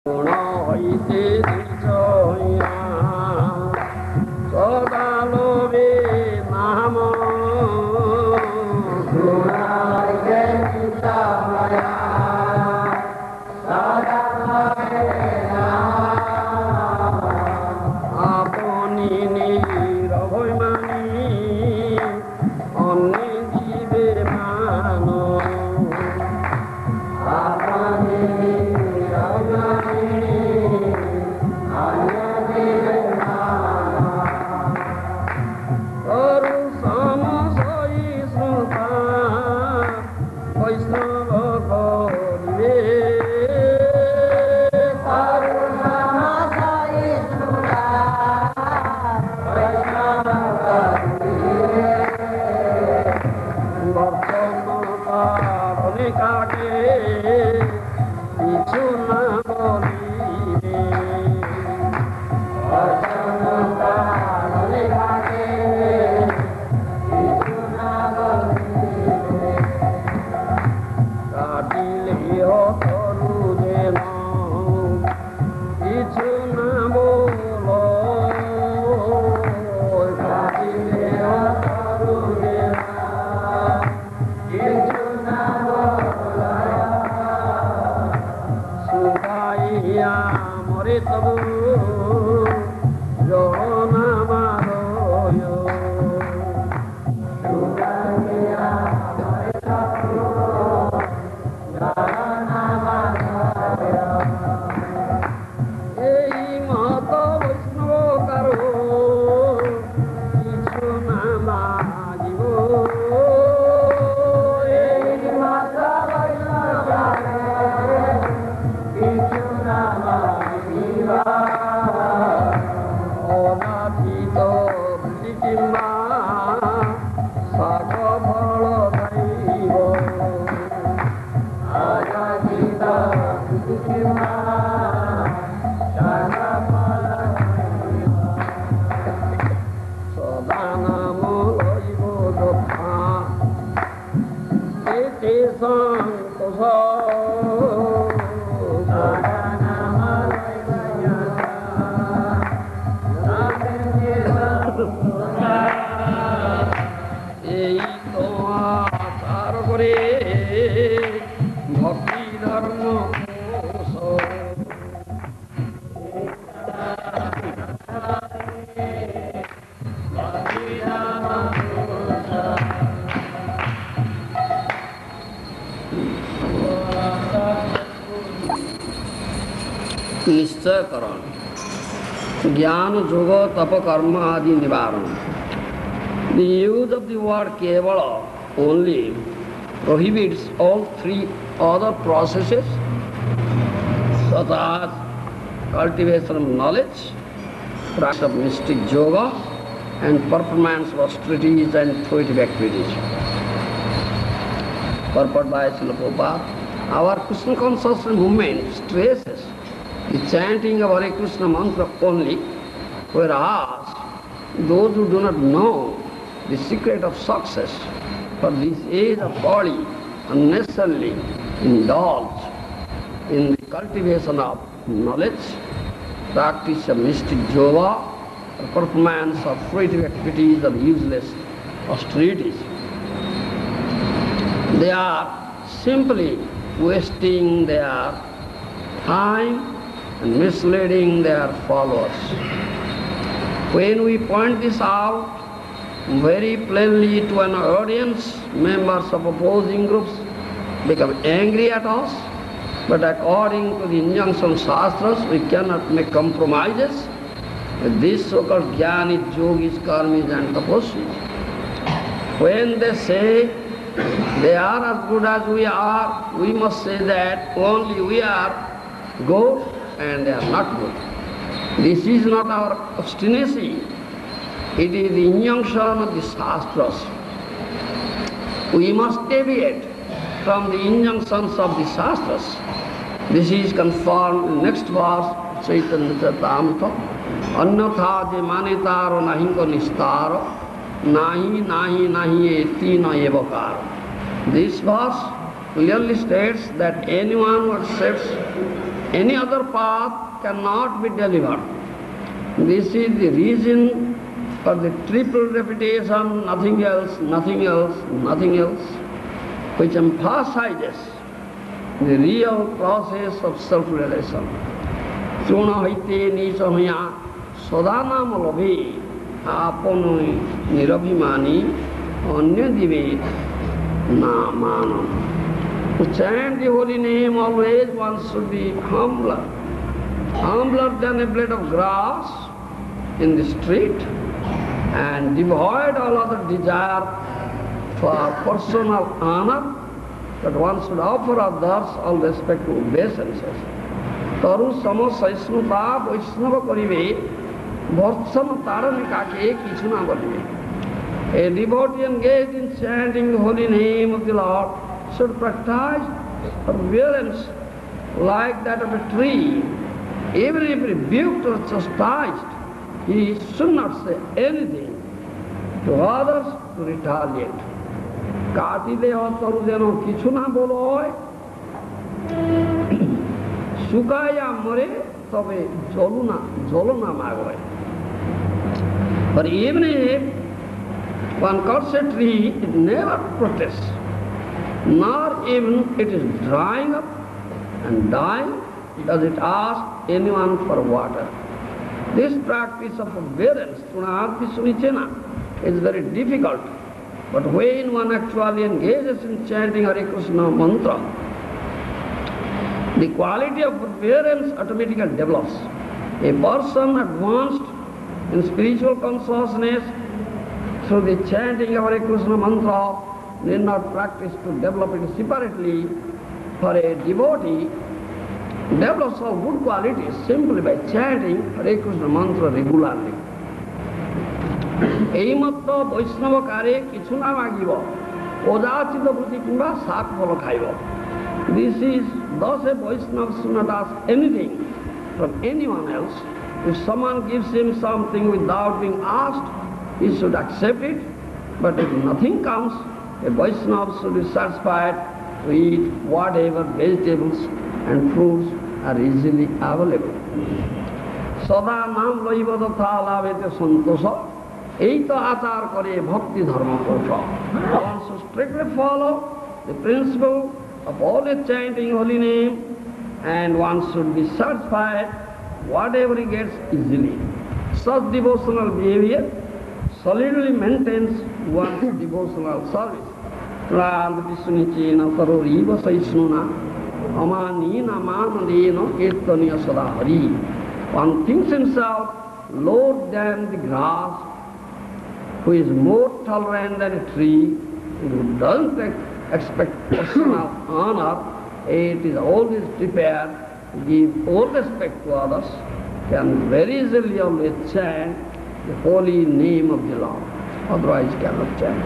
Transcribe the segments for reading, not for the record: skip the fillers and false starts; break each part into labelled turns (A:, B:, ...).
A: গুণ হইতে নিশ্চয়া সদা লোভে নাম গুণ হইতে নিশ্চয়া সদা লোভে নাম আপনি নিরভয়মানি অন্য জীবে মান আপনি निश्चयकरण ज्ञान जोग तप कर्म आदि निवारण. The use of the word kevala only prohibits all three other processes such as cultivation of knowledge, practice of mystic yoga, and performance of austerities and fruitive activities. Purport by Srila Prabhupada. Our Krishna consciousness movement stresses the chanting of Hare Krishna mantra only, whereas those who do not know the secret of success for this age of body unnecessarily indulge in the cultivation of knowledge, practice of mystic yoga, or performance of fruitive activities of useless austerities. They are simply wasting their time and misleading their followers. When we point this out very plainly to an audience, members of opposing groups become angry at us, but according to the injunction shastras, we cannot make compromises with these so-called jnanis, yogis, karmis and tapasvis. When they say they are as good as we are, we must say that only we are good and they are not good. This is not our obstinacy. It is the injunction of the shastras. We must deviate from the injunctions of the shastras. This is confirmed in the next verse, Chaitanya Charitamrita. Annatha je manitaro nahinko nistaro, nahi nahi nahi eti na evakaro. This verse clearly states that anyone who accepts Any other path cannot be delivered. This is the reason for the triple repetition, nothing else, nothing else, nothing else, which emphasizes the real process of self-realization. Truna haite nicha hoya sadana malabhe apanoi nirabhimani anya dive na manam. To chant the holy name always one should be humbler than a blade of grass in the street, and devoid all other desire for personal honor, but one should offer others all respectful obeisances. Taru samo saisnuta vaishnava karibe bhartsana tarane kake kichu na bolibe. A devotee engaged in chanting the holy name of the Lord should practice perseverance like that of a tree. Even if rebuked or chastised, he should not say anything to others to retaliate. Kati deho taru jeno kichu na bolo sukaya more tobe joluna magoy. But even if one cuts a tree, it never protests, nor even it is drying up and dying, does it ask anyone for water. This practice of forbearance, tunarthi sunichena, is very difficult. But when one actually engages in chanting Hare Krishna mantra, the quality of forbearance automatically develops. A person advanced in spiritual consciousness through the chanting of Hare Krishna mantra need not practice to develop it separately. For a devotee develops all good qualities simply by chanting Hare Krishna mantra regularly. এই মাত্র বৈষ্ণব কারে কিছু না মাগিব অযাচিত প্রতি কিংবা শাক ফল খাইব. This is thus a Vaishnava should not ask anything from anyone else. If someone gives him something without being asked, he should accept it. But if nothing comes, a Vaishnava should be satisfied to eat whatever vegetables and fruits are easily available. Sada nam laiva tatha labhete santosha. এই তো আচার করে ভক্তি ধর্ম কৌশল. One should strictly follow the principle of always chanting holy name, and one should be satisfied whatever he gets easily. Such devotional behavior solidly maintains one's devotional service. Prāntapisunichena saroriva saisnuna amanina manadena kirtaniya sadahari. One thinks himself lower than the grass, who is more tolerant than a tree, who doesn't expect personal honor, it is always prepared to give all respect to others, can very easily always chant the holy name of the Lord. Otherwise cannot chant.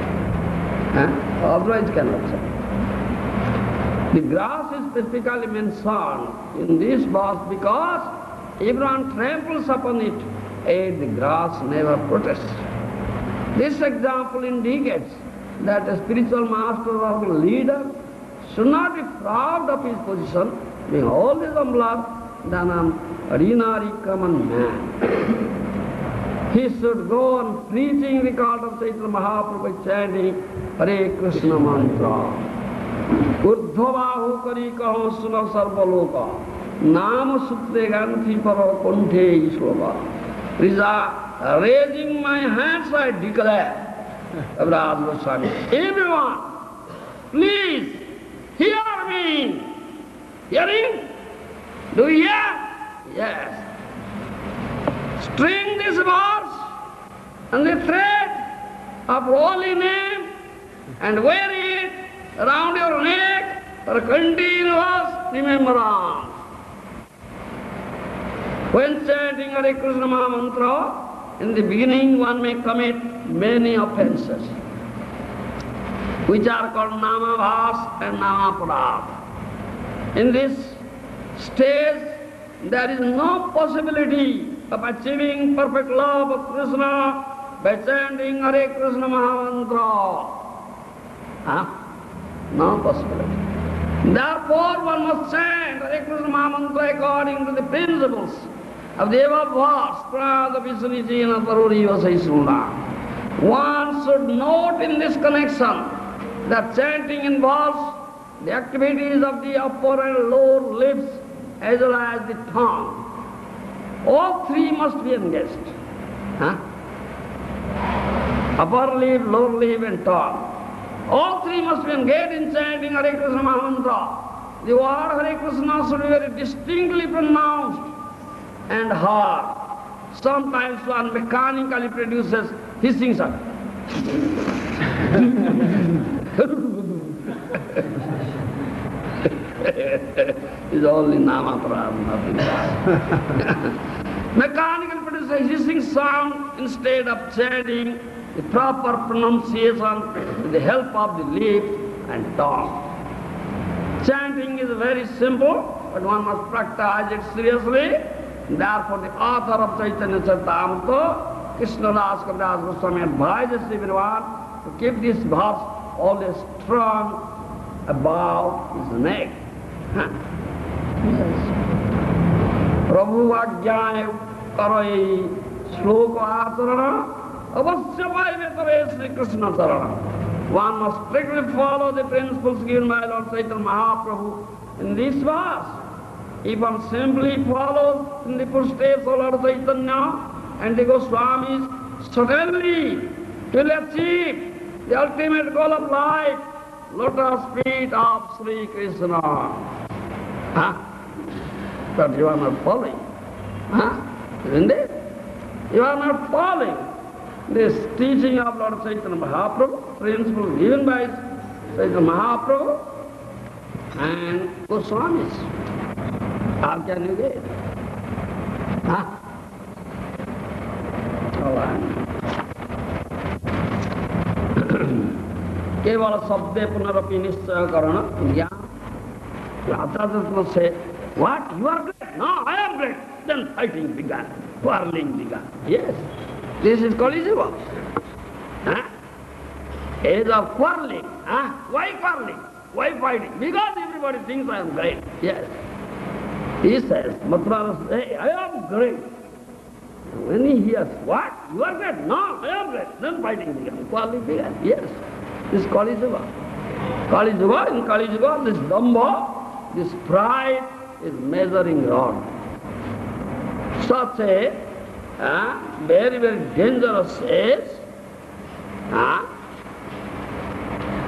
A: Otherwise cannot chant. The grass is specifically mentioned in this verse because everyone tramples upon it, and the grass never protests. This example indicates that a spiritual master or a leader should not be proud of his position, being always humbler than an ordinary common man. He should go on preaching the cult of Chaitanya Mahaprabhu, chanting Hare Krishna mantra. Urdhvahu kari kaho suna sarva loka, nama sutre ganthi paro kunthe ishloka. Raising my hands, I declare, everyone, please hear me. Hearing? Do you hear? Yes. String this verse and the thread of holy name and wear it around your neck for continuous remembrance. When chanting Hare Krishna Mahamantra, in the beginning one may commit many offenses, which are called Namabhas and Namaparad. In this stage, there is no possibility of achieving perfect love of Krishna by chanting Hare Krishna Mahamantra. No possibility. Therefore, Therefore, one must chant Hare Krishna Mahamantra according to the principles of the above verse, Prada Vishniji and Taruri Vasaisunda. One should note in this connection that chanting involves the activities of the upper and lower lips as well as the tongue. All three must be engaged. Upper lip, lower lip and tongue. All three must be engaged in chanting Hare Krishna Mahamantra. The word Hare Krishna should be very distinctly pronounced and heard. Sometimes one mechanically produces hissing sound. It's only Namatra, nothing else. Mechanical produces hissing sound instead of chanting the proper pronunciation with the help of the lips and tongue. Chanting is very simple, but one must practice it seriously. Therefore, the author of Chaitanya Charitamrita, Krishna Das Kaviraj Goswami, advises everyone to keep this verse always strong about his neck. Yes. Prabhu Ajñāya karai shloka acharana avasya vaive kare Sri Krishna charana. One must strictly follow the principles given by Lord Chaitanya Mahaprabhu in this verse. If one simply follows in the footsteps of Lord Chaitanya and the Goswamis, certainly will achieve the ultimate goal of life, lotus feet of Sri Krishna. But you are not following. Isn't it? You are not following this teaching of Lord Chaitanya Mahaprabhu, principles given by Chaitanya Mahaprabhu and Goswamis. How can you get it? All right. केवल शब्द पुनरपि निश्चय करण ज्ञान. Acharya must say, what? You are great? No, I am great. Then fighting began, quarreling began. Yes, this is Kali Yuga. Age of quarreling. Why quarreling? Why fighting? Because everybody thinks I am great. Yes. He says, Mathura says, hey, I am great. When he hears, what? You are great? No, I am great. Then fighting began, quarreling began. Yes, this is Kali Yuga. Kali Yuga, in Kali Yuga, this Dambha, this pride is measuring rod. Such a very, very dangerous age,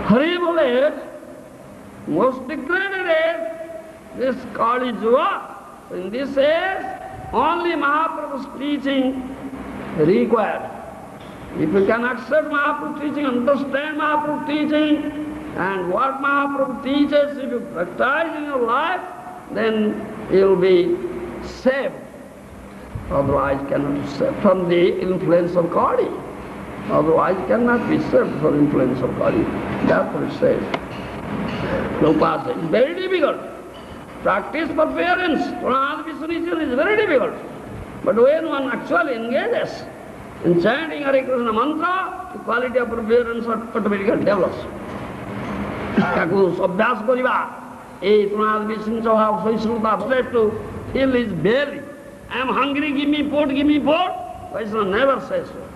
A: horrible age, most degraded age, this Kali Yuga. In this age, only Mahaprabhu's teaching required. If you can accept Mahaprabhu's teaching, understand Mahaprabhu's teaching, and what Mahaprabhu teaches, if you practice in your life, then you will be saved. Otherwise, cannot be saved from the influence of Kali. Otherwise, cannot be saved from the influence of Kali. Therefore, it says, Prabhupada says, it's very difficult. Practice for parents, Pranad Vishniji is very difficult. But when one actually engages in chanting Hare Krishna mantra, the quality of forbearance automatically develops. Taku abhyas kariba, ei Pranad Vishniji Vaishnava said to fill his belly. I am hungry, give me food, give me food. Vaishnava never says so.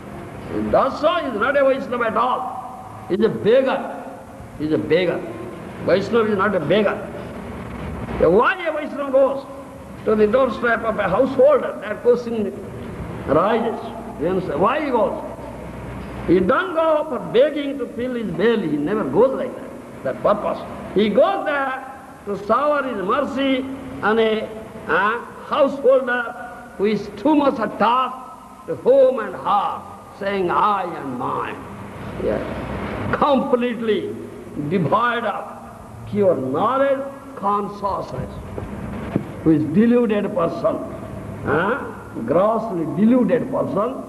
A: He does so, he is not a Vaishnava at all. He is a beggar. He is a beggar. Vaishnava is not a beggar. Why a Vaishnava goes to the doorstep of a householder? That question arises. Then say, why he goes? He doesn't go for begging to fill his belly. He never goes like that purpose. He goes there to shower his mercy on a householder who is too much attached to home and heart, saying I and mine. Yes. Completely devoid of pure knowledge, consciousness, who is deluded person, grossly deluded person,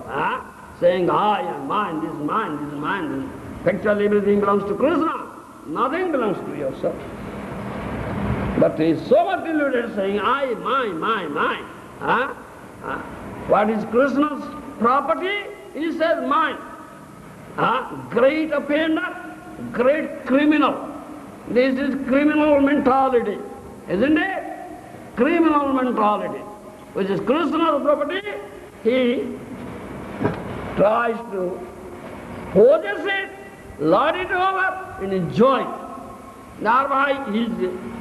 A: saying I and mine, this is mine, this is mine. This. Actually everything belongs to Krishna. Nothing belongs to yourself. But he is so much deluded, saying I, mine. What is Krishna's property? He says mine. Great offender, great criminal. This is criminal mentality, isn't it? Criminal mentality, which is Krishna's property. He tries to possess it, lord it over, and enjoy it. Thereby he is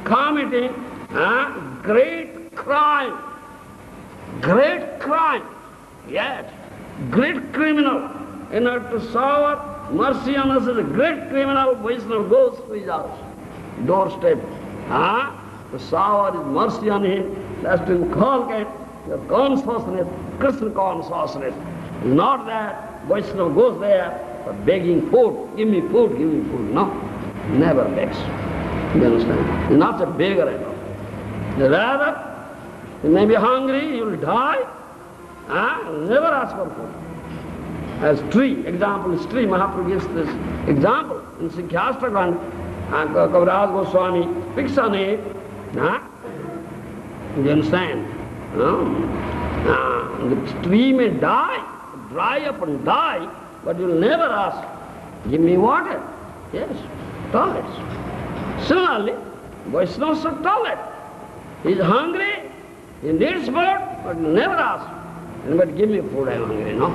A: committing a great crime. Great crime, yes, great criminal. In order to shower mercy on us as a great criminal, Vaishnava goes to his house, doorstep. To shower his mercy on him, that's to inculcate the consciousness, Krishna consciousness. It's not that Vaishnava goes there for begging food, give me food, give me food. No, never begs. You understand? He's not a beggar at all. Rather, he may be hungry, he will die. Never ask for food. As tree, example is tree. Mahaprabhu gives this example in Sikhyastakand, and Kaviraj Goswami picks on it. You understand? The tree may die, dry up and die, but you will never ask, give me water. Yes, toilets. Similarly, Vaishnavas should toilet. He is hungry, he needs food, but never ask, but give me food, I am hungry. No.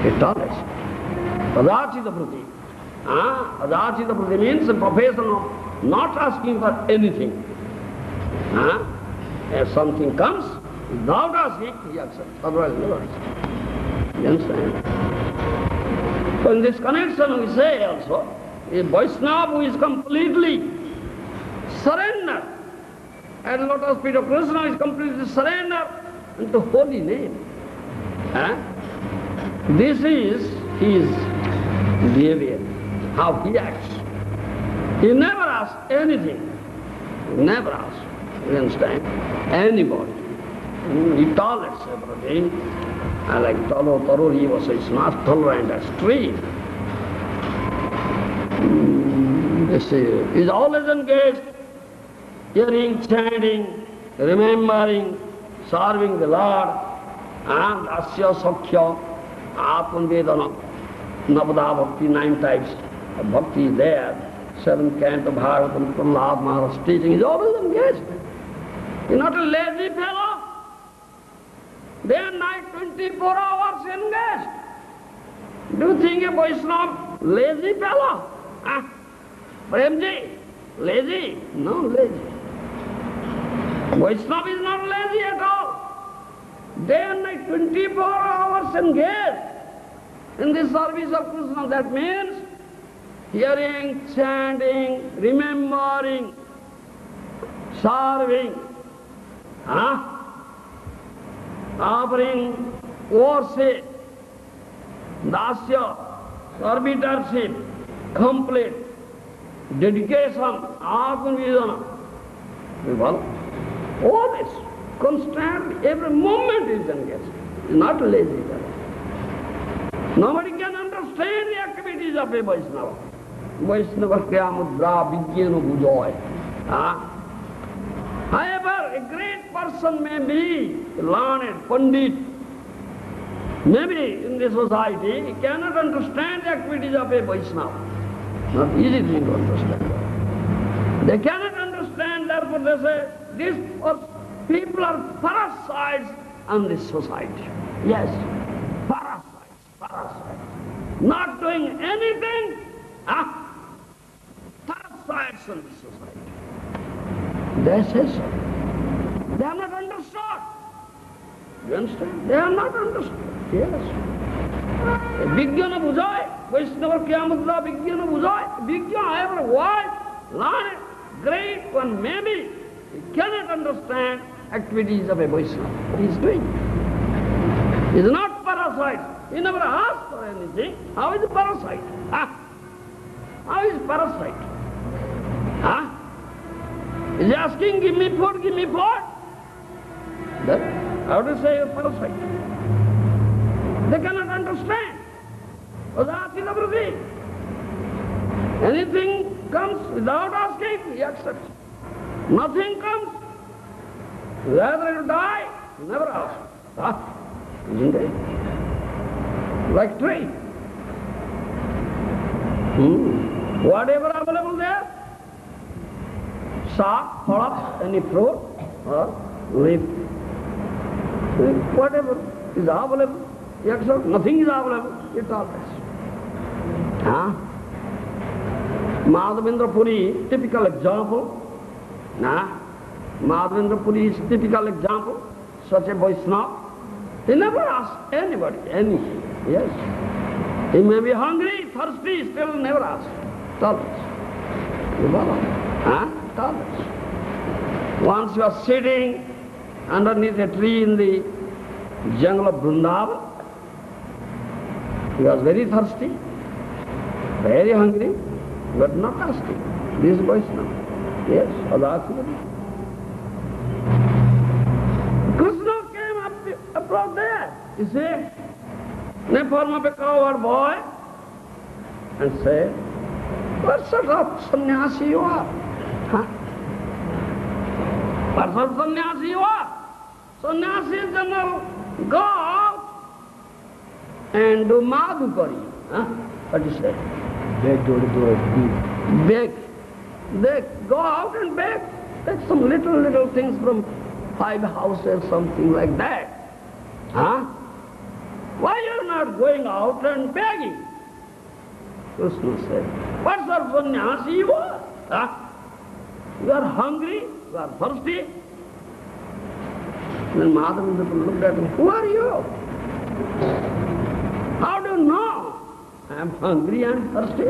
A: He toilets. Adachita prati. Adachita prati means a profession of not asking for anything. If something comes, without asking, he accepts. Otherwise, never accepts. You understand? So in this connection we say also, a Vaishnava who is completely surrendered at the lotus feet of Krishna is completely surrendered into holy name. This is his behavior, how he acts. He never asks anything. He never asks. You understand? Anybody. He tolerates everything. Like Taro, he was, it's not tolerant, extreme. He's always engaged, hearing, chanting, remembering, serving the Lord, and Asya Sakhya, Atman Vedana, Navada Bhakti, 9 types of bhakti is there. 7th canto Bhagavatam, Prahlad Maharaj teaching, he's always engaged. He's not a lazy fellow. Day and night, 24 hours engaged. Do you think a Vaishnava lazy fellow? Premji, lazy? No, lazy. Vaishnava is not lazy at all. Day and night, 24 hours engaged in the service of Krishna. That means hearing, chanting, remembering, serving, offering worship, dasya, servitorship, complete, dedication, atma-vidana. All this, constantly, every moment is engaged. It's not lazy. Nobody can understand the activities of a Vaishnava. Vaishnava Kriyamudra Vijnana Bhujoy. However, a great person may be learned, pandit, maybe in the society, he cannot understand the activities of a Vaishnava. Not easy thing to understand. They cannot understand, therefore they say, these people are parasites on this society. Yes, parasites. Not doing anything, parasites on this society. They say so. They are not understood. You understand? They are not understood. Yes. Vijnana Bhujai, Vaishnava Kriyamudra Vijnana Bhujai. Vijnana, however wise, learned, great one maybe, he cannot understand activities of a Vaishnava. He is doing. He is not parasite. He never asked for anything. How is a parasite? How is parasite? Is he asking, give me food, give me food? How to say a parasite? They cannot understand. Anything comes without asking, he accepts. Nothing comes, rather to die, he never asks. Isn't it? Like tree. Whatever available there, sap, phalak, any fruit or leaf. Whatever is available, yet so nothing is available, it always. Madhavendra Puri, typical example. Madhavendra Puri is typical example, such a Vaishnava. He never asks anybody anything. Yes. He may be hungry, thirsty, still never asks. Tolerance. You follow? Tolerance. Once you are sitting underneath a tree in the jungle of Vrindavan, he was very thirsty, very hungry, but not asking. This is Vaishnava. Yes, Adakya. Krishna came up there, you see, in the form of a cowherd boy, and said, what sort of sannyasi you are? What sort of sannyasi you are? Sannyasi in general go out and do madhukari. What do you say? Beg. They go out and beg. Take some little things from 5 houses, something like that. Why you are not going out and begging? Krishna said, what sort of sannyasi you are? You are hungry, you are thirsty. Then Madhavendra looked at him, who are you? How do you know I am hungry and thirsty?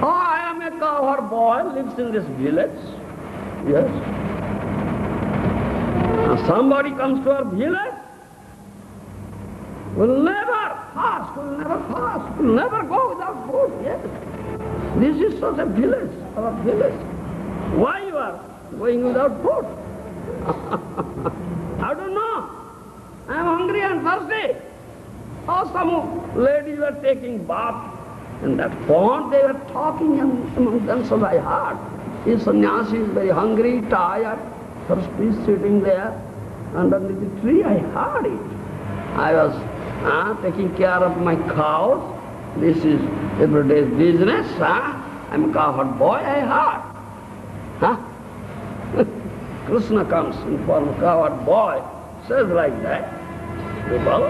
A: I am a cowherd boy, lives in this village. Yes. Now somebody comes to our village, will never fast, will never go without food. Yes. This is such a village, our village. Why you are going without food? I don't know. I am hungry and thirsty. Oh, some ladies were taking bath in that pond. They were talking among themselves. I heard. This sannyasi is very hungry, tired, thirsty, sitting there underneath the tree. I heard it. I was taking care of my cows. This is everyday's business. I'm a cowherd boy. I heard. Krishna comes in form of cowherd boy, says like that. You follow?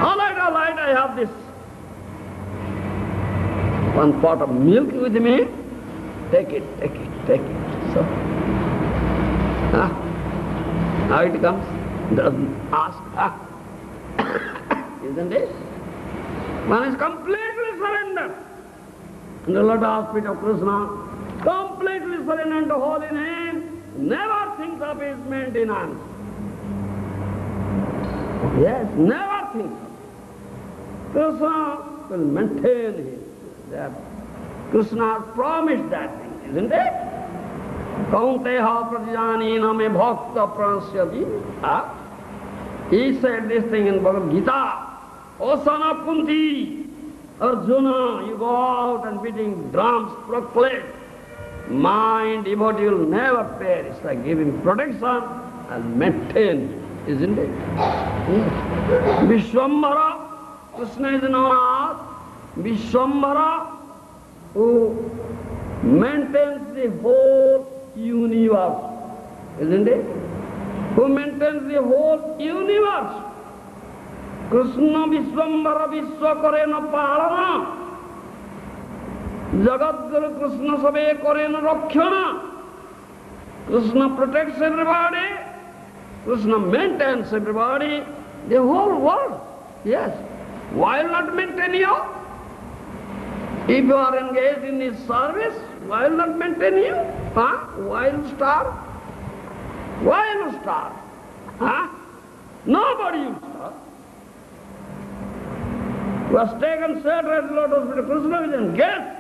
A: All right, I have this one pot of milk with me. Take it. So, how it comes? Doesn't ask. Isn't it? One is completely surrendered. In the lotus feet of Krishna, completely surrendered to holy name, never thinks of his maintenance. Yes, never thinks of it. Krishna will maintain him. That Krishna has promised that thing, isn't it? Kaunteha prajanina me bhakta pransyati. He said this thing in Bhagavad Gita. O son of Kunti, Arjuna, you go out and beating drums, proclaim, my devotee will never perish. I give him protection and maintain him, isn't it? Yes. Vishwambhara, Krishna is known as Vishwambhara, who maintains the whole universe, isn't it? Who maintains the whole universe. Krishna Vishwambhara Vishwakarena Palana. Jagadguru Krishna Sabe Karena Rakshana. Krishna protects everybody. Krishna maintains everybody. The whole world. Yes. Why not maintain you? If you are engaged in his service, why not maintain you? Why you starve? Why you starve? Nobody will starve. Was taken shelter at lotus feet. Krishna is engaged.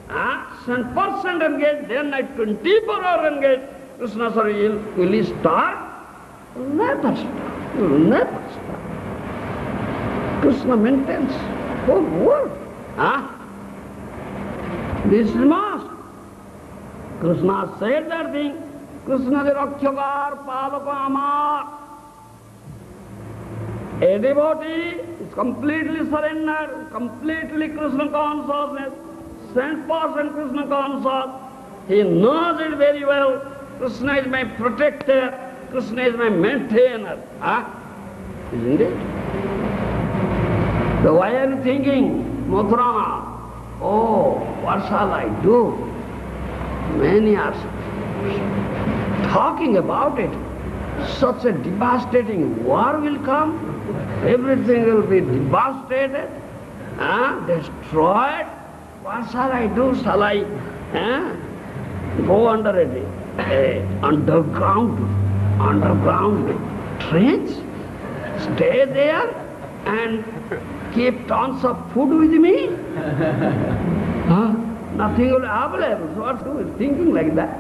A: 100% engaged, day and night, 24 hours engaged. Krishna, sorry, will he starve? Never starve. He will never starve. Krishna maintains whole world. This is must. Krishna said that thing. Krishna the Rakshakar Palaka Amar. A devotee is completely surrendered, completely Krishna consciousness, 100% Krishna conscious. He knows it very well. Krishna is my protector. Krishna is my maintainer. Isn't it? So why are you thinking, Madhurama? Oh, what shall I do? Many are talking about it. Such a devastating war will come. Everything will be devastated, destroyed. What shall I do? Shall I go under a underground trench? Stay there and keep tons of food with me? Nothing will be available. So what's doing? Thinking like that?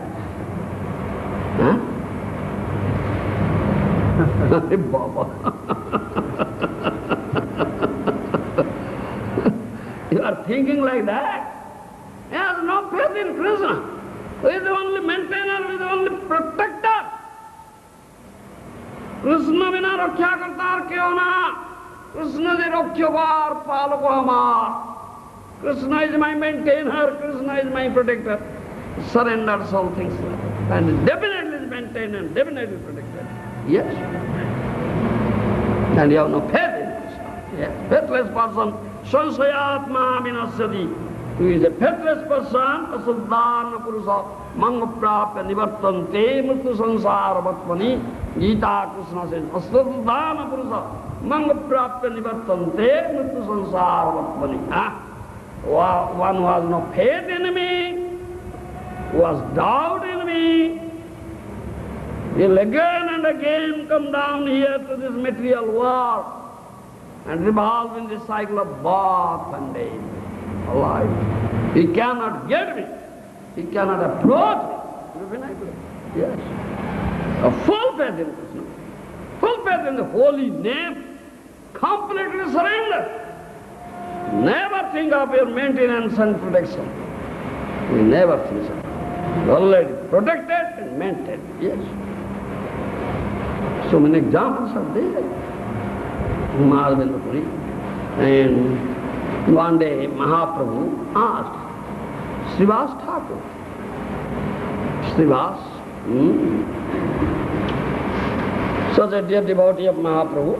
A: Baba. You are thinking like that? He has no faith in Krishna. He is the only maintainer, he is the only protector. Krishna bina raksha kartar kyo na? Krishna is rakshakar palako hamar. Krishna is my maintainer, Krishna is my protector. Surrenders all things. And definitely is maintainer, definitely protector. Yes. And you have no faith in Krishna. Yes. Faithless person, sansayatma vinasyati. Who is a faithless person, asaddhana purusa, mangaprapya nivartante mritu sansara vatmani. Gita Krishna says, asaddhana purusa, mangaprapya nivartante mritu sansara vatmani. One who has no faith in me, who has doubt in me, will again and again come down here to this material world and revolve in this cycle of birth and death. Alive. He cannot get me. He cannot approach me. Yes. A full faith in Krishna. Full faith in the holy name. Completely surrender. Never think of your maintenance and protection. We never think so. Already protected and maintained. Yes. So many examples are there. Madhavendra Puri. And one day Mahaprabhu asked Srivas Thakur. Srivas, such a dear devotee of Mahaprabhu.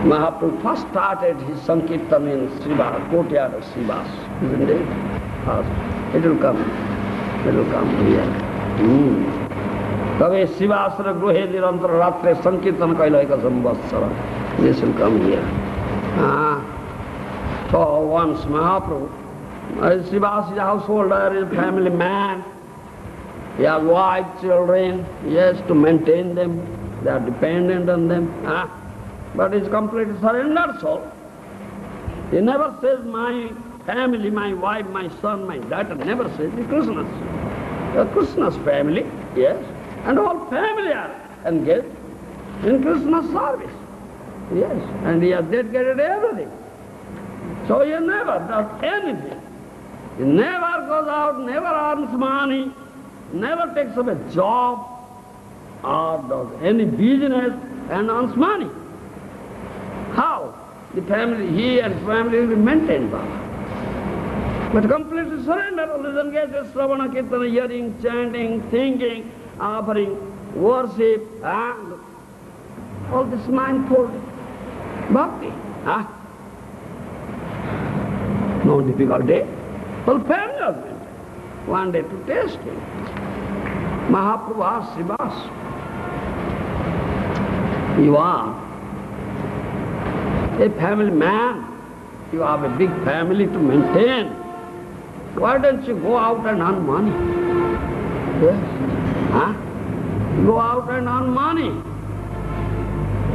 A: Mahaprabhu first started his Sankirtan in Srivas, courtyard of Srivas, isn't it? It will come here. Tave Srivasra Gruhe Nirantara Ratre Sankirtan Kailaika Samvatsara. This will come here. So once Mahaprabhu, Srivas is a householder, is a family man. He has wife, children, he has to maintain them. They are dependent on them. But he is completely surrendered soul. He never says my family, my wife, my son, my daughter, never says. It's Krishna's. Krishna's family, yes. And all family are engaged in Krishna's service. Yes. And he has dedicated everything. So he never does anything. He never goes out, never earns money, never takes up a job or does any business and earns money. How? The family, he and family will be maintained by. But completely surrender, always engaged in Sravana, Kirtana, hearing, chanting, thinking, offering, worship, and all this mindful bhakti. No difficulty. Well, family was maintained. One day to test him, Mahaprabhu asked Srivas, you are a family man, you have a big family to maintain. Why don't you go out and earn money? Yes. Go out and earn money.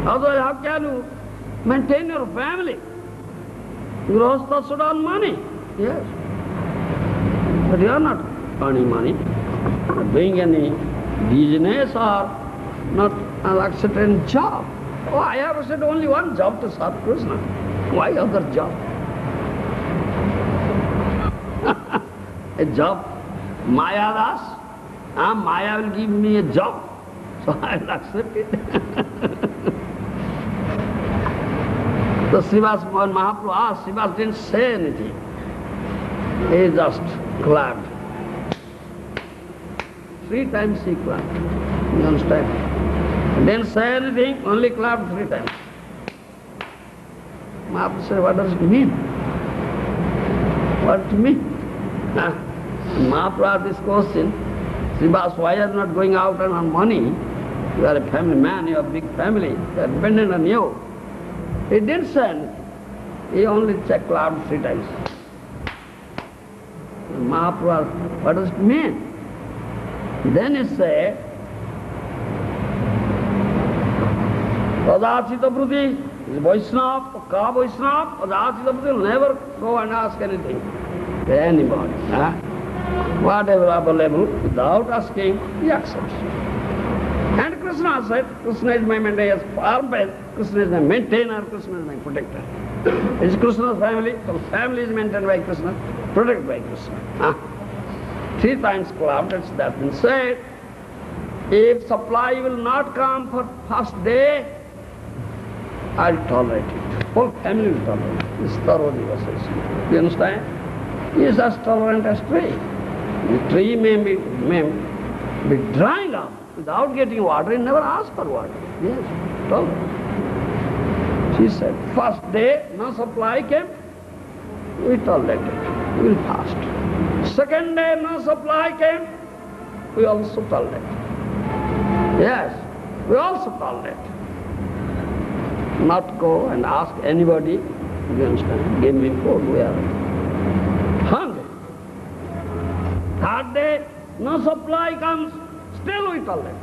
A: Otherwise, how can you maintain your family? Grihastha should earn money. Yes. But you are not earning money, not doing any business or not a certain job. Oh, I have said only one job to serve Krishna. Why other job? A job, Maya das. Maya will give me a job, so I will accept it. So Srivas, when Mahaprabhu asked, Srivas didn't say anything. He just clapped. 3 times he clapped. You understand? Didn't say anything, only clapped 3 times. Mahaprabhu said, what does it mean? What does it mean? Mahaprabhu asked this question, Srivas, why are you not going out and earn money? You are a family man, you have a big family, they are dependent on you. He didn't say anything. He only clapped 3 times. Mahaprabhu asked, what does it mean? Then he said, Adachita Bruti is Vaishnava, Ka Vaishnava, Adachita Bruti will never go and ask anything to anybody. Whatever available, without asking, he accepts. And Krishna said, Krishna is my maintainer, Krishna is my maintainer, Krishna is my protector. It's Krishna's family, so family is maintained by Krishna, protected by Krishna. 3 times clapped, that's been said. If supply will not come for first day, I'll tolerate it. Whole family will tolerate it. It's thorough devastation. You understand? He is as tolerant as tree. The tree may be drying up without getting water, he never asks for water. Yes, tolerant. She said, first day, no supply came, we tolerated, we will fast. Second day, no supply came, we also tolerate. Yes, we also tolerate. Not go and ask anybody, you understand, give me food, we are hungry. Third day, no supply comes, still we tolerate.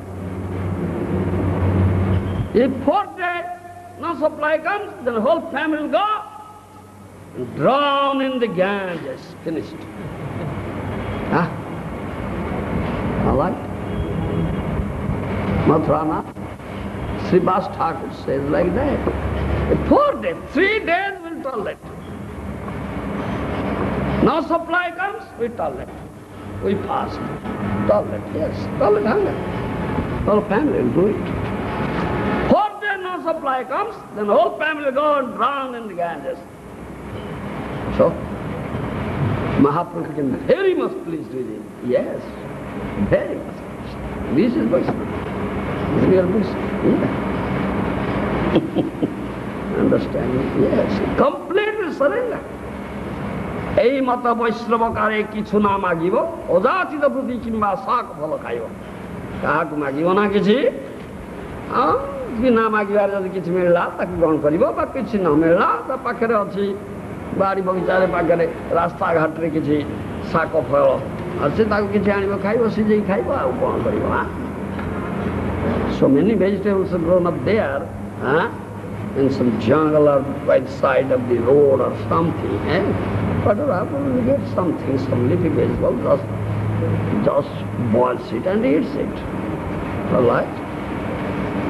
A: If fourth day, no supply comes, then the whole family will go and drown in the Ganges, finished. All right? Mathrana, Srivas Thakur says like that. The 4th day, 3 days will tolerate. No supply comes, we tolerate. We fast. Tolerate, yes. Tolerate hunger. Whole family will do it. 4th day no supply comes, then the whole family will go and drown in the Ganges. So, Mahaprabhu became very much pleased with him. Yes, very much pleased. This is Vaishnava. This is real Vaishnava. Yeah. Understanding? Yes. Completely surrender. এই মত বৈষ্ণবকারে কিছু না মাগিব অযাচিত প্রতি কিংবা শাক ফল খাইব কাহাକୁ ମାଗିବ ନା କିଛି ବିନା ମାଗିବାର ଯଦି କିଛି ମିଳିଲା ତାକୁ ଗ୍ରହଣ କରିବ ବା କିଛି ନ ମିଳିଲା ତା ପାଖରେ ଅଛି ବାଡ଼ି ବଗିଚାରେ ପାଖରେ ରାସ୍ତାଘାଟରେ କିଛି ଶାକ ଫଳ ଅଛି ତାକୁ କିଛି ଆଣିବ ଖାଇବ ସିଝେଇ ଖାଇବ ଆଉ କ'ଣ କରିବ So many vegetables are grown up there in some jungle or by the side of the road or something. Whatever happens, we get something, some leafy vegetable, just boils it and eats it. All right?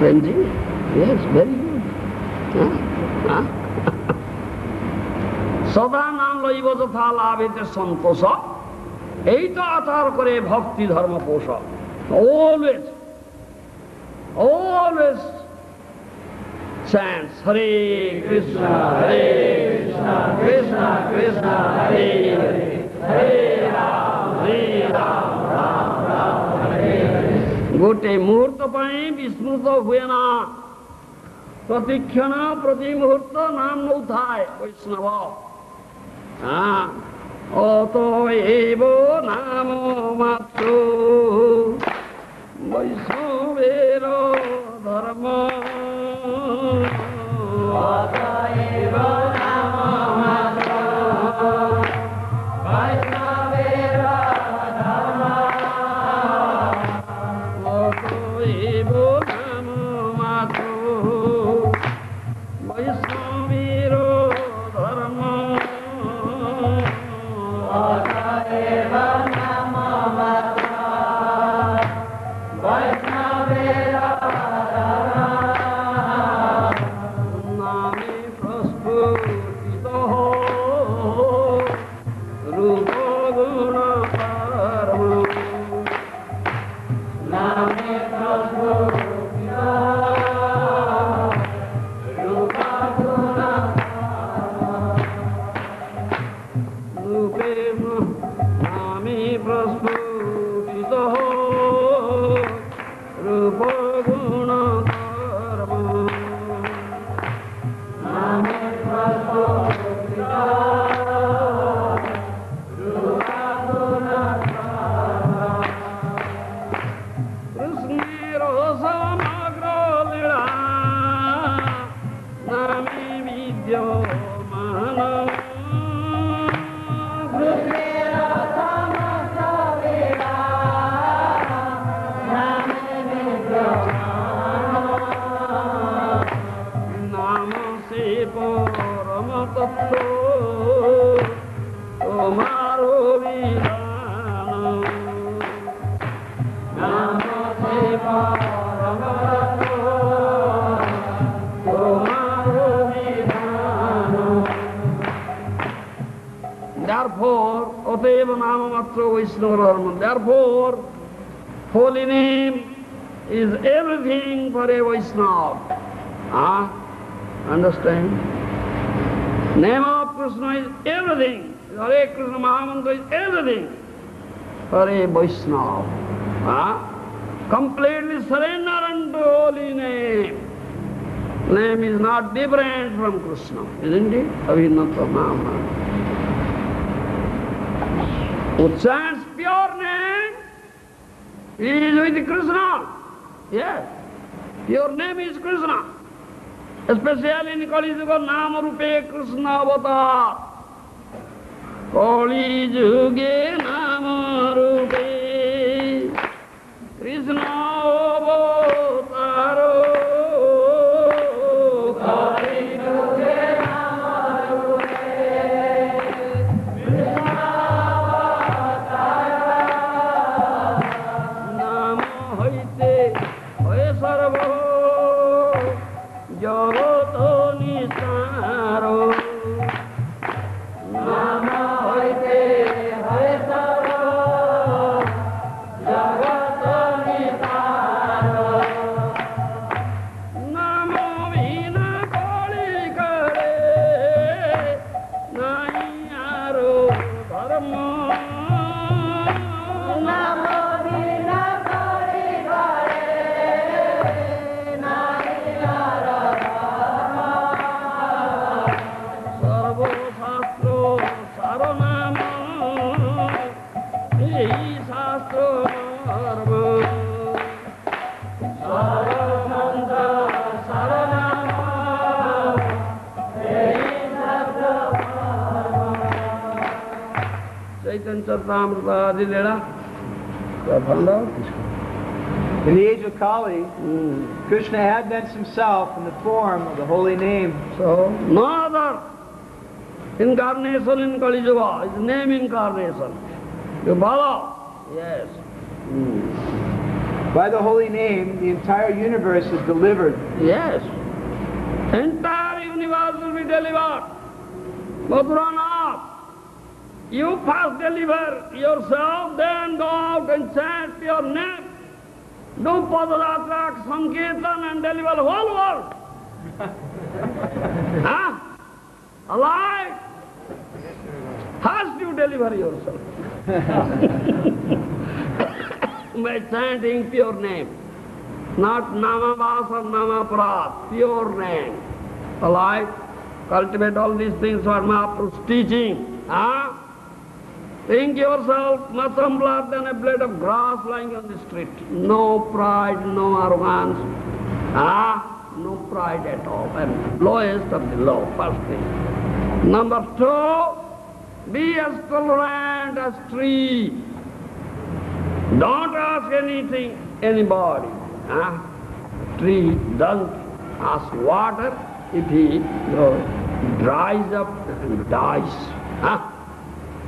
A: Benji? Yes, very good. Sada naam laiva jatha labhete santosha. Eita atar kore bhakti dharma posha. Always chants Hare Krishna, Krishna Krishna, Hare Hare, Hare Ram, Ram Ram, Hare Hare. Gote muhurta pai vismruta huye na, pratikshana prati muhurta naam na uthāye Vaishnava. Oto evo namo matro Vaishnavero dharma. Oto evo namo matro Vaishnavero dharma. Oto evo namo matro Vaishnavero dharma. Oto evo namo matro Vaishnavero dharma. Name praspurtito rupa guna parama. Name praspurtito rupa guna parama. Rupe samagro lila nami vidyo mana Krishna samagro lila nami vidyo namo se parama tattva tomaro vidana namo se parama tattva tomaro vidana. Therefore, Oteva Nama Matra Vaishnava Dharma. Therefore, holy name is everything for a Vaishnava. Understand? Name of Krishna is everything. Hare Krishna Mahamantra is everything for a Vaishnava. Completely surrender unto holy name. Name is not different from Krishna, isn't it? Avinata Nama. Who chants pure name is with Krishna. Yes. Pure name is Krishna. Especially in Kali Yuga, Nama Rupe Krishna Avatar. Kali Yuga Nama Rupe Krishna Avatar. Kali Yuga Nama Rupe Krishna Avatar. Nama Hoite Hoye Sarva Jagato Nisaro Nama Hoite Hoye Sarva Jagato Nisaro Namo Vina Kali Kare Naiyaro Dharma Namo Vina Kali Kare Naiyaro Sarvo Shastro Saranama Ei Shastro Dharma Sarananda Saranama Ei Shastro Dharma Chaitanya Charitamrita Adi Leela.
B: In the age of Kali, Krishna advents himself in the form of the holy name.
A: So, no other incarnation in Kali Yuga, is name incarnation. You follow? Yes.
B: By the holy name, the entire universe is delivered.
A: Yes. Entire universe will be delivered. Mathura not. You first deliver yourself, then go out and chant your name. Do Padayatra, Sankirtan and deliver the whole world. Alive? First you deliver yourself. By chanting pure name. Not Nama Vasa, Nama Prat, pure name. Alive? Cultivate all these things what Mahaprabhu is teaching. Think yourself much humbler than a blade of grass lying on the street. No pride, no arrogance. No pride at all. And lowest of the low, first thing. Number 2, be as tolerant as tree. Don't ask anything, anybody. Tree doesn't ask water if he dries up and dies.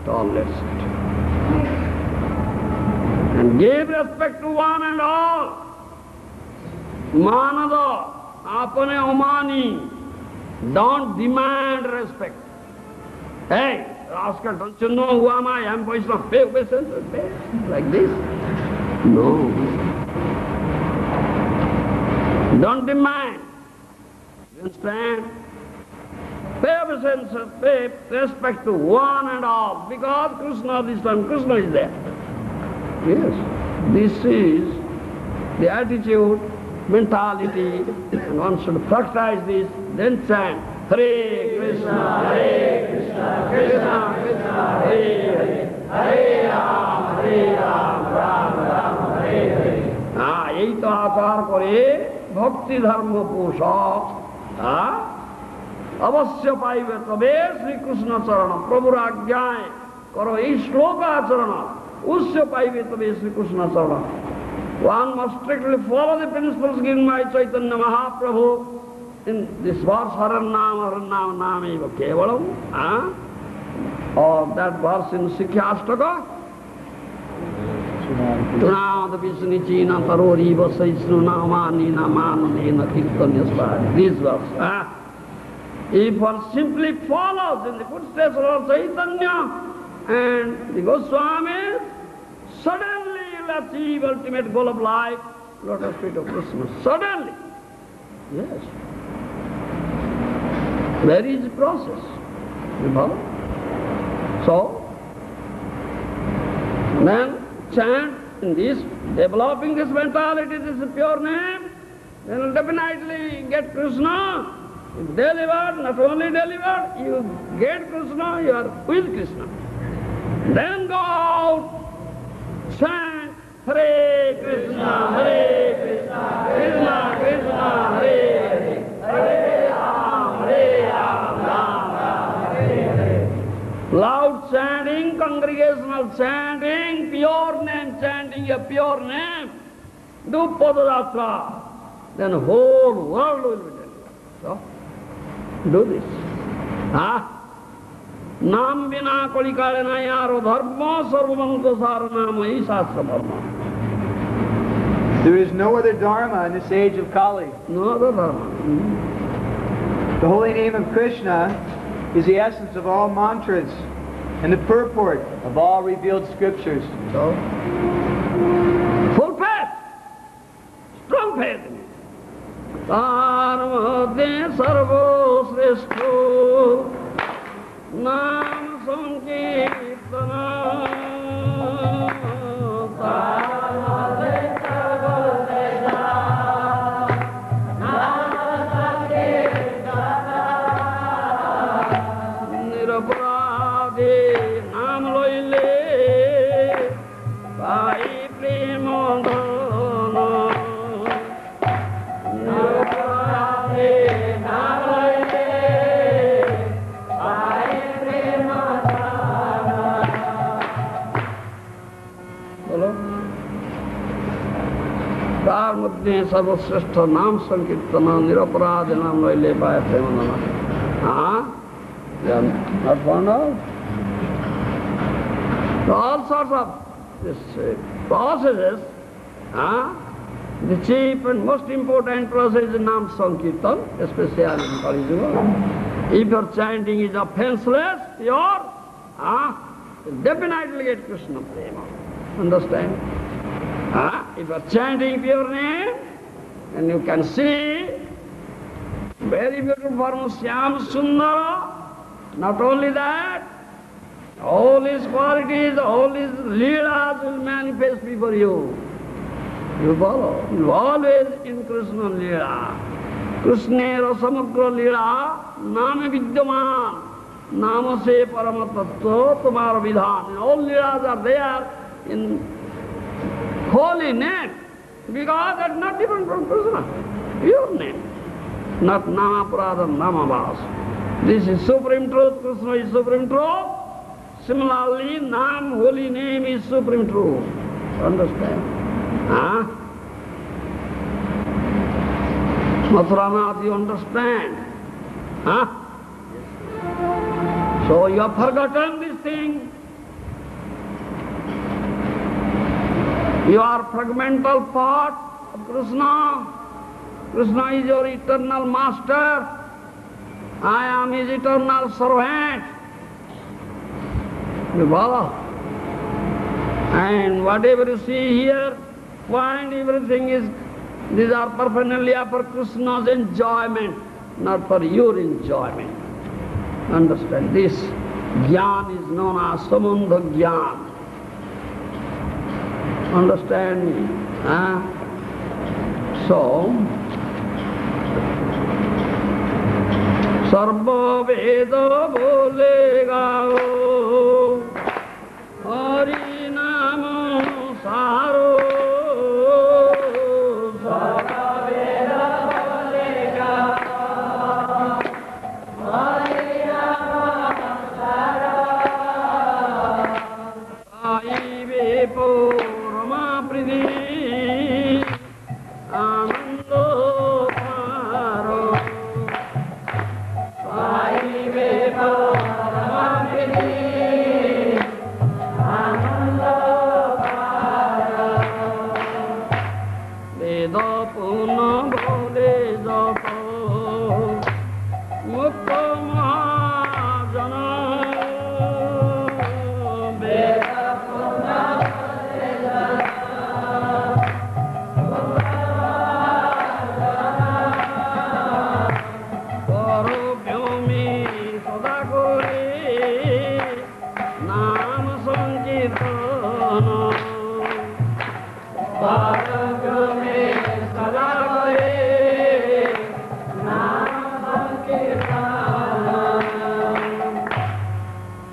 A: Tolerates it. And give respect to one and all. Manada, apane omani. Don't demand respect. Hey, rascal, don't you know who am I? I'm Vaishnava. Pay obeisance, pay. Like this. No. Don't demand. You understand? Pay obeisance, pay respect to one and all. Because Krishna, this time Krishna is there. Yes. This is the attitude, mentality, and one should practice this, then chant Hare Krishna, Hare Krishna, Krishna Krishna, Hare Hare, Hare Ram, Ram Ram, Hare Hare. এই তো আচার করে ভক্তি ধর্ম পোষ, অবশ্য পাইবে তবে শ্রীকৃষ্ণ চরণ। প্রভুর আজ্ঞায় করো এই শ্লোক আচরণ, উৎস পাইবে তবে শ্রীকৃষ্ণ চরণ। One must strictly follow the principles given by Chaitanya Mahaprabhu in this verse, Haranam Nameva Kevalam, or that verse in Sikhyastaka. Tunada Visnichina Tarori Vasaisnu Namani Namanina Kirtanya Spadi. This verse. If one simply follows in the footsteps of Lord Chaitanya and the Goswamis, suddenly he will achieve ultimate goal of life, lotus feet of Krishna. Suddenly. Yes. Very easy process. You follow? So, then chant in this, developing this mentality, this pure name, then will definitely get Krishna. If delivered, not only delivered, you get Krishna, you are with Krishna. Then go out, chant Hare Krishna, Krishna Krishna, Hare Hare, Hare Ram, Ram Hare Hare. Loud chanting, congregational chanting, pure name chanting, a pure name. Do Padayatra, then whole world will be delivered. So, do this. Nam bina kolikare na yaro dharma sarvamanta saranama hi shastra dharma.
B: There is no other dharma in this age of Kali.
A: No other dharma.
B: The holy name of Krishna is the essence of all mantras and the purport of all revealed scriptures.
A: So, full faith, strong faith. Dharmadhe sarvo shrestho Nam Sankirtana. Dharmadhe sarvo shrestho Nam Sankirtana. Nirapradhe Nam loile Pai premodana. तार मध्य सर्वश्रेष्ठ नाम संकीर्तन निरपराध नाम लैले पाए Premanand. Not found out. So all sorts of this processes, the chief and most important process is Nam Sankirtan, especially in Kali Yuga. If your chanting is offenseless, pure, definitely get Krishna prema. Understand? If you are chanting pure name, then you can see very beautiful form Syam Sundara. Not only that, all his qualities, all his leelas will manifest before you. You follow. You always in Krishna leela. Krishna Rasamugra leela, Nama Vidyaman, Nama Se Paramatattva, Tumara Vidhan. All leelas are there in holy name, because that's not different from Krishna. Pure name. Not Nama Prada, Nama Vas. This is supreme truth, Krishna is supreme truth. Similarly, Nam, holy name, is supreme truth. Understand? Mathuranath, you understand? So you have forgotten this thing. You are fragmental part of Krishna. Krishna is your eternal master. I am his eternal servant. You follow? And whatever you see here, find everything is, these are paraphernalia for Krishna's enjoyment, not for your enjoyment. Understand? This Gyan is known as Samundha Gyan. Understand me? So, Sarva Veda bolega Hari Nama Saro পুনা বলে যত মুক্ত মহাজন বেদ পুনা বলে পরভূমি সদা করে নাম সংকীর্তন পরভূমি সদা করে নাম সংকীর্তন.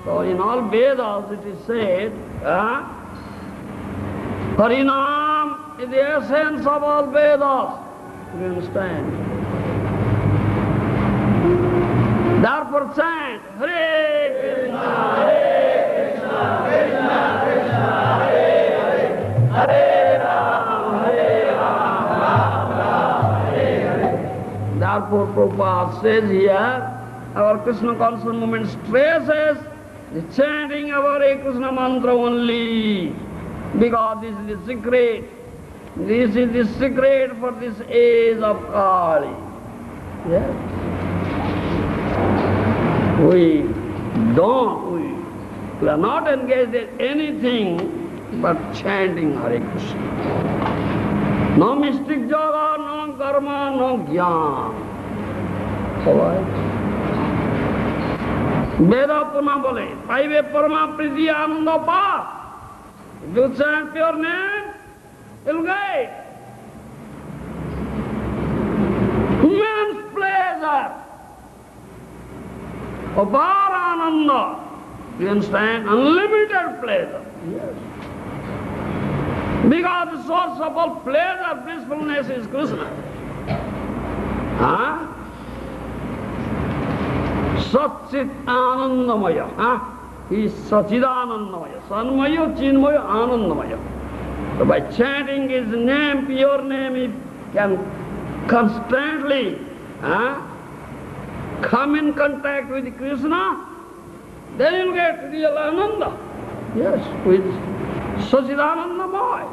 A: So in all Vedas it is said, Harinam is the essence of all Vedas. You understand? Therefore chant Hare Krishna, Krishna Krishna, Hare Hare, Hare Rama, Rama Hare Hare. Therefore Prabhupada says here, our Krishna conscious movement stresses the chanting of Hare Krishna mantra only, because this is the secret. This is the secret for this age of Kali. Yes. We are not engaged in anything but chanting Hare Krishna. No mystic yoga, no karma, no jnana. Alright? Veda Puna bole, paive parama priti ananda pa. If you chant your name, you'll get immense pleasure. Apar ananda. You understand? Unlimited pleasure. Yes. Because the source of all pleasure, blissfulness is Krishna. Satchit Anandamaya. He is Sachidanandamaya. Sanmaya, Chinmaya, Anandamaya. So by chanting his name, pure name, he can constantly come in contact with Krishna, then you'll get real Ananda. Yes, with Sachidanandamaya.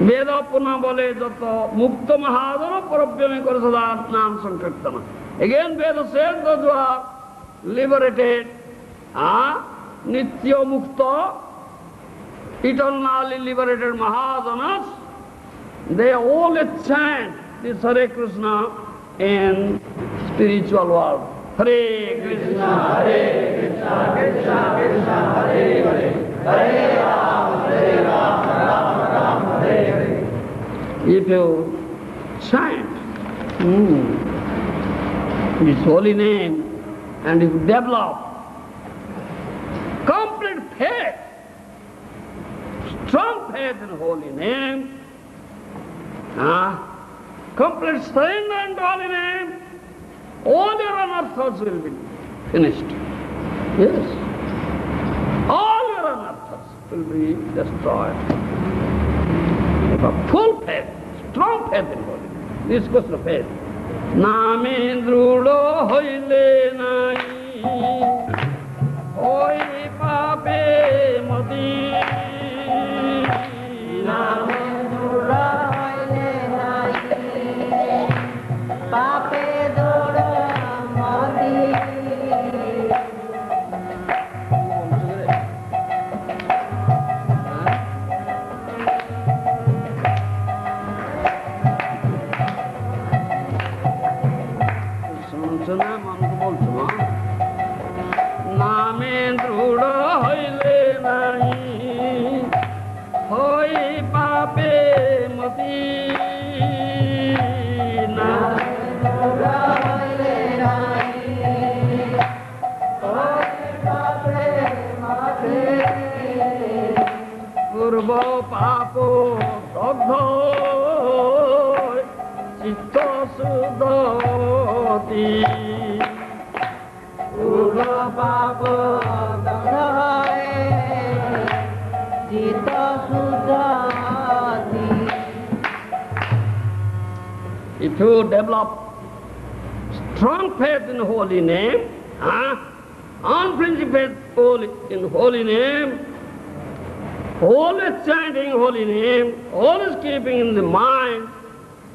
A: Veda Puna bole jato mukta mahadana parabhyame karasada nam sankirtana. Again Veda says those who are liberated, nitya mukta, eternally liberated Mahadanas, they always chant this Hare Krishna in spiritual world. Hare Krishna, Hare Krishna, Krishna Krishna, Hare Hare, Hare Rama, Rama Rama, Hare Hare. If you chant His holy name and if you develop complete faith, strong faith in holy name, complete surrender in holy name, all your anarthas will be finished. Yes. All your anarthas will be destroyed. You have full faith, strong faith in holy name. This is question of faith. Name drudo hoile nai, hoi pape mati. Name drudo hoile nai, pape drudo mati. Name drudo hoile nai, hoi pape mati. Name drudo hoile nai, hoi pape mati. Purva papo dagdha chitta sudhati. Purva papo dagdha chitta sudhati. If you develop strong faith in holy name, unflinching faith in holy name, always chanting holy name, always keeping in the mind,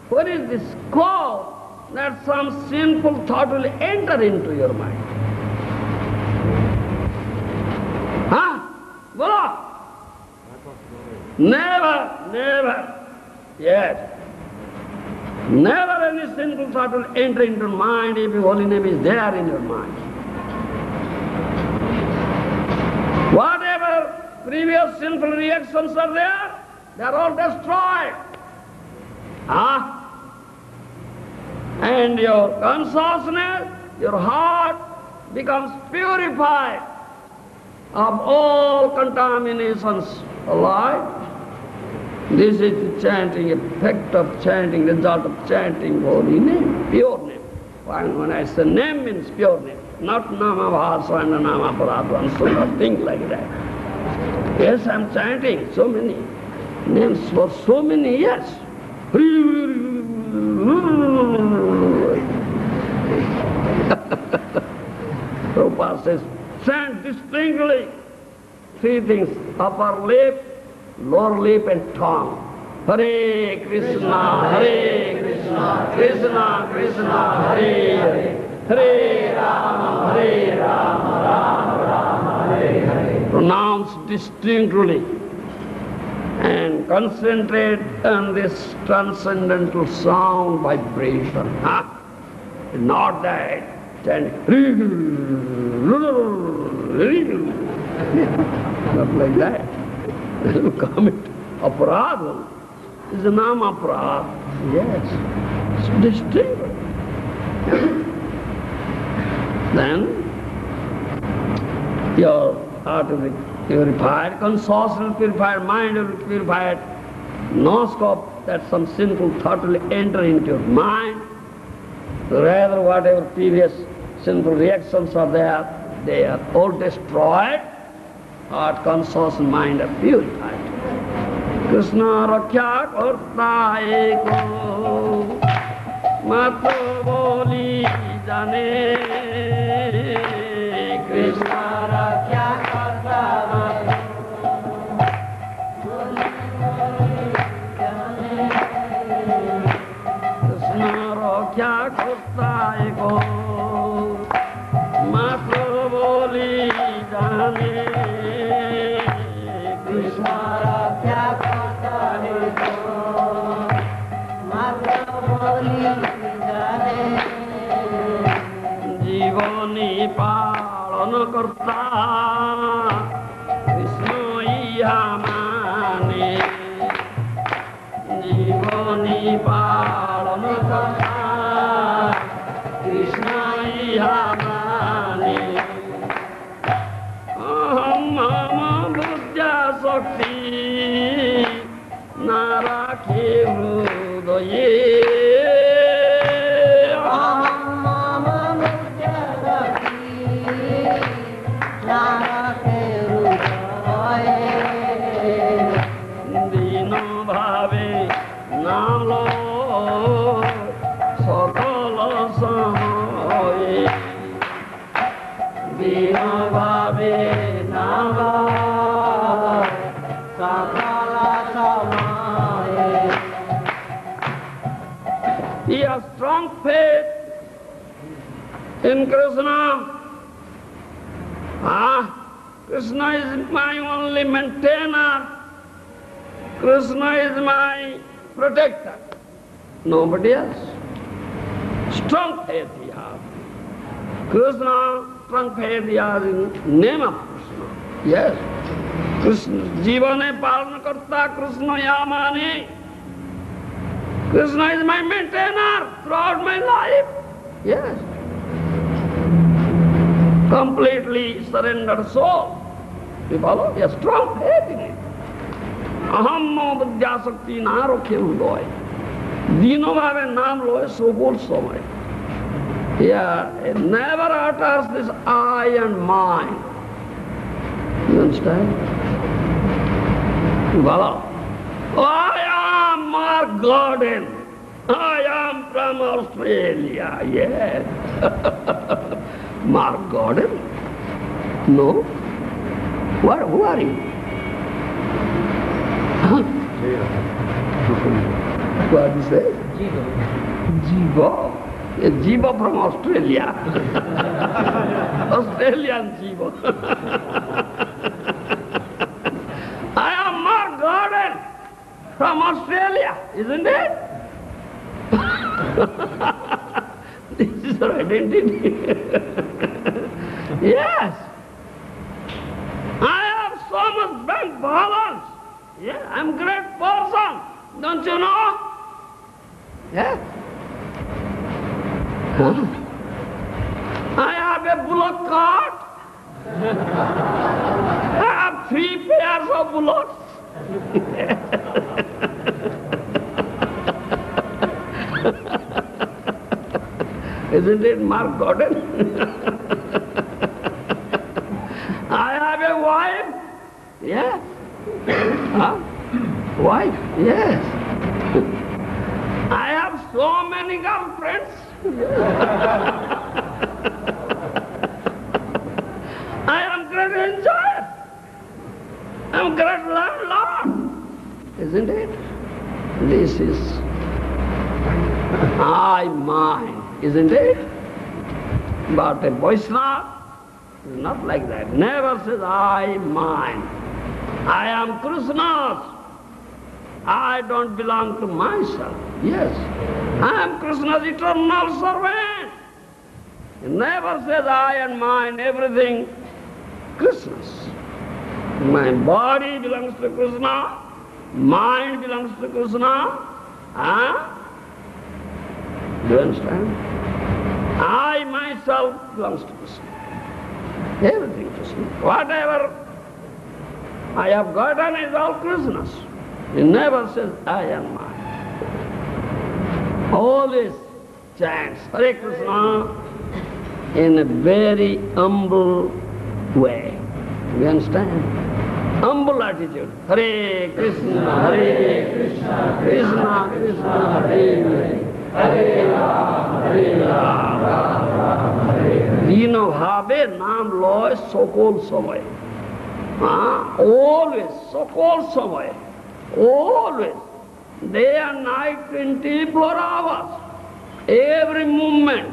A: what is the scope that some sinful thought will enter into your mind? Huh? Bolo? Never. Yes. Never any sinful thought will enter into your mind if your holy name is there in your mind. Whatever previous sinful reactions are there, they are all destroyed. And your consciousness, your heart becomes purified of all contaminations of life. This is the chanting, effect of chanting, result of chanting holy name, pure name. When I say name means pure name, not nama bhasa and nama parada and so nothing like that. Yes, I am chanting so many names for so many years. Prabhupada says, chant distinctly three things, upper lip, lower lip and tongue. Hare Krishna, Krishna Krishna, Hare Hare, Hare Rama, Rama Rama, Hare Hare. Pronounce distinctly and concentrate on this transcendental sound vibration. Not that chant. Not like that. Then you commit aparadha. Is the nama aparadha. Yes. It's distinct. Then your heart will be purified, consciousness purified, mind will be purified. No scope that some sinful thought will enter into your mind. Rather, whatever previous sinful reactions are there, they are all destroyed. Heart, conscious, mind are purified. Krishna Rakhya Karta Eko Mato Boli Jane. Krishna Rakhya Karta Krishna Rakhya Karta Eko Mato Boli Jane. Krishna Rakhya Karta Eko Mato Boli Jane. Jivani Palana Karta Krishna Iha Mane. Jivani Palana Karta Krishna Iha Mane. Aham Mama Buddha Sakti Narakhe Hrudaye. He has strong faith in Krishna. Krishna is my only maintainer. Krishna is my protector. Nobody else. Strong faith he has. Krishna, strong faith he has in name of Krishna. Yes. Krishna, Jivane Palana Karta Krishna Yamani. Krishna is my maintainer throughout my life. Yes. Completely surrendered soul. You follow? Yes, strong faith in it. Aham no vidya sakti na rokhe hudoy. Dino bhave naam loe sobol somay. Yeah, it never utters this I and mine. You understand? You follow? I am Mark Gordon. I am from Australia. Yes. Mark Gordon? No. Who are you? What is it? Jiva. A Jiva from Australia. Australian Jiva. I am Mark Gordon from Australia, isn't it? This is our identity. Yes. I have so much bank balance. Yeah, I'm a great person. Don't you know? Yeah. Huh? I have a bullock cart. I have 3 pairs of bullocks. Isn't it Mark Gordon? I have a wife. Yes. Huh? Wife? Yes. I have so many girlfriends. I am great enjoyer. I am great landlord. Isn't it? This is I, mine. Isn't it? But a Vaishnava is not like that. Never says I, mine. I am Krishna's. I don't belong to myself. Yes. I am Krishna's eternal servant. He never says I and mine, everything Krishna's. My body belongs to Krishna. Mind belongs to Krishna. Do you understand? I myself belongs to Krishna. Everything Krishna. Whatever I have gotten is all Krishna's. He never says I am mine. Always chants Hare Krishna in a very humble way. You understand? Humble attitude. Hare Krishna, Krishna Krishna, Hare Hare. Hare Rama, Hare Rama, Rama Hare Hare. Deen bhave naam loy সকল সময়. Always, সকল সময়. Always. Day and night, 24 hours. Every moment.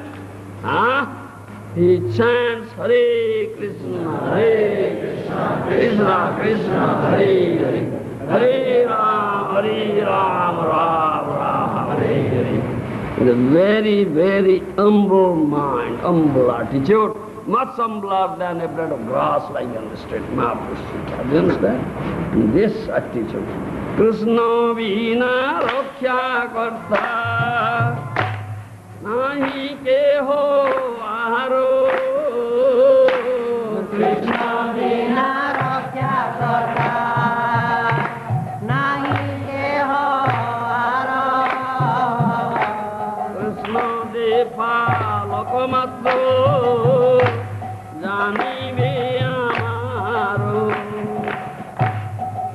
A: He chants Hare Krishna, Krishna Krishna, Hare Hare. Hare Rama, Rama Rama, Hare Hare. With a very, very humble mind, humble attitude, much humbler than a blade of grass lying on the street. Mahaprabhu. Do you understand? In this attitude, Krishna vina raksha karta, nahi keho aharo. Krishna vina raksha karta, nahi keho aharo. Krishna deva lokomatro, janibe amaro.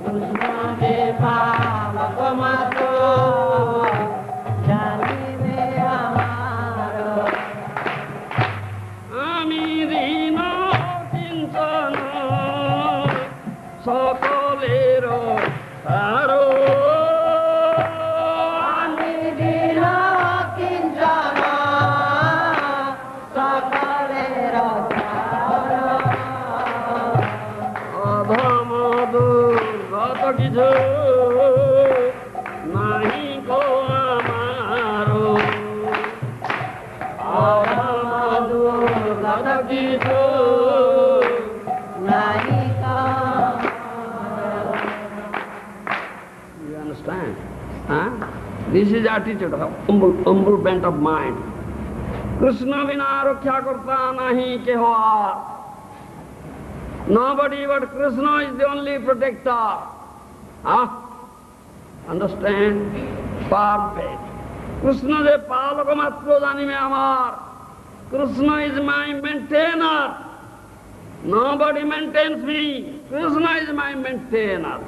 A: Krishna deva lokomatro, janibe amaro. Ami dino kinchana, sokolero haro. Nahi ko amaro, Adhamadu gata kicho, nahi ko amaro. You understand? This is attitude of humble bent of mind. Krishna vina raksha karta nahi keho aar. Nobody but Krishna is the only protector. Understand? Perfect. Krishna is palaka matro janime amar. Krishna is my maintainer. Nobody maintains me. Krishna is my maintainer.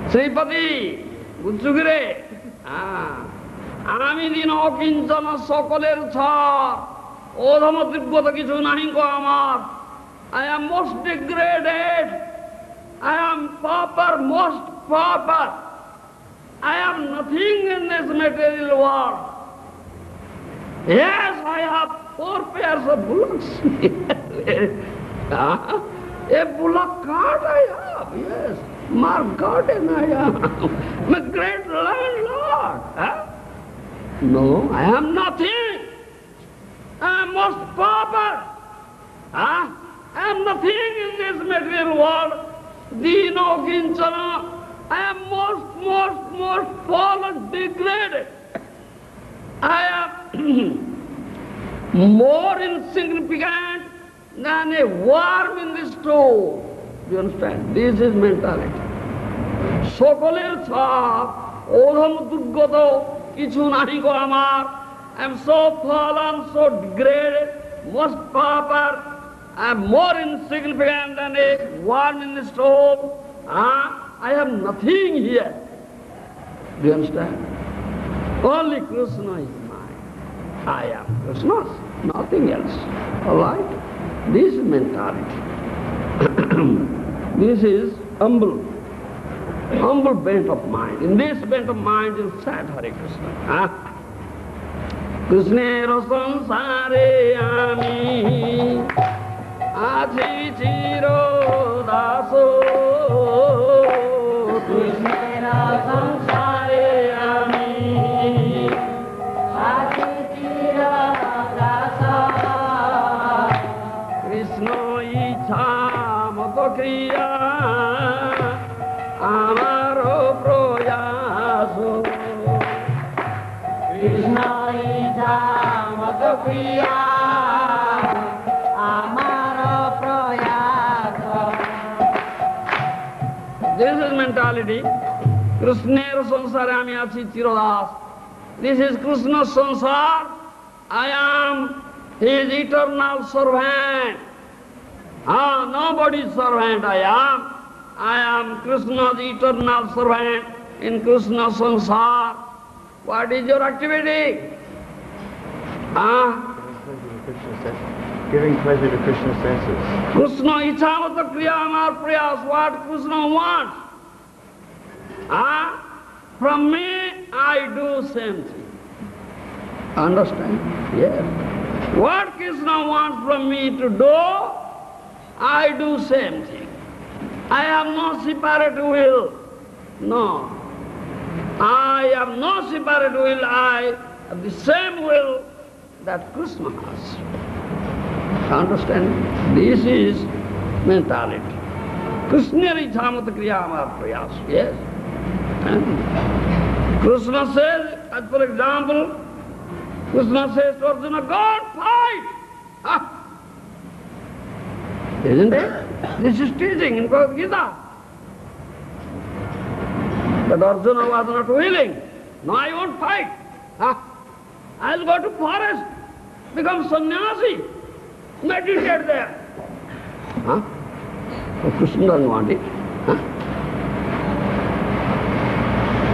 A: Sripati, Gutsugire. Ami din okinchana sokoler char. Odhama dibbota kichu nahi ko amar. I am most degraded. I am pauper, most pauper. I am nothing in this material world. Yes, I have 4 pairs of bullocks. A bullock cart I have, yes. Mark garden I am. I'm a great landlord. No, I am nothing. I am most pauper. I am nothing in this material world. Dino Kinchana. I am most fallen, degraded. I am more insignificant than a worm in the stove. Do you understand? This is mentality. Sokoler cha, odham durgoto, kichu nahi ko amar. I am so fallen, so degraded, most pauper. I am more insignificant than a worm in the stove. I am nothing here. Do you understand? Only Krishna is mine. I am Krishna's, nothing else. All right? This is mentality. This is humble bent of mind. In this bent of mind is sad Hare Krishna. Krishnera sansare ami aji chiro daso. Krishnera sansare ami aji chiro daso. Krishna icha mato kriya amaro proyaso. Krishna icha mato kriya amaro proyaso. This is mentality. Krishnera sansarami achi chirodas. This is Krishna's sansar. I am his eternal servant. Nobody's servant I am. I am Krishna's eternal servant in Krishna's sansar. What is your activity?
B: Giving pleasure to Krishna's senses.
A: Krishna ichamata kriyamar prayas. What Krishna wants? From me I do same thing. Understand? Yes. What Krishna wants from me to do, I do same thing. I have no separate will. No. I have no separate will. I have the same will that Krishna has. Understand? This is mentality. Krishna ichamata kriyamar prayas. Yes. Krishna says, as for example, Krishna says to Arjuna, go and fight! Isn't it? This is teaching in Bhagavad Gita. But Arjuna was not willing. No, I won't fight. I'll go to forest, become sannyasi, meditate there. So Krishna doesn't want it.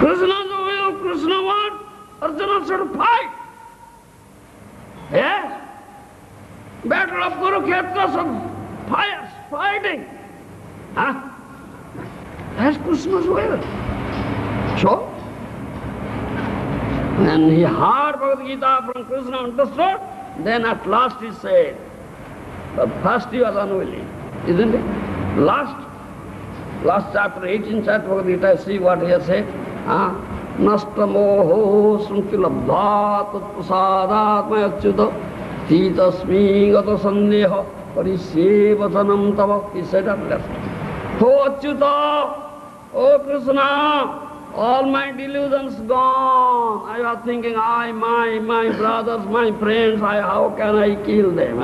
A: Krishna's will, Krishna wants, Arjuna should fight. Yes? Battle of Kurukshetra, some fires, fighting. That's Krishna's will. So, when he heard Bhagavad Gita from Krishna, understood, then at last he said, but first he was unwilling, isn't it? Last chapter, 18th chapter Bhagavad Gita, see what he has said. Nastamoho srunkilabdha tatprasadat mayachyuta titasmi gata sandeha parisyevatanam tava. He said at last, Oh Achyuta, oh Krishna, all my delusions gone. I was thinking, my brothers, my friends, how can I kill them?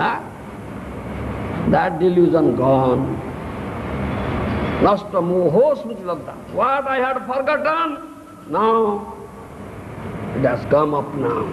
A: That delusion gone. Nastamoho srunkilabdha. What I had forgotten, now it has come up now.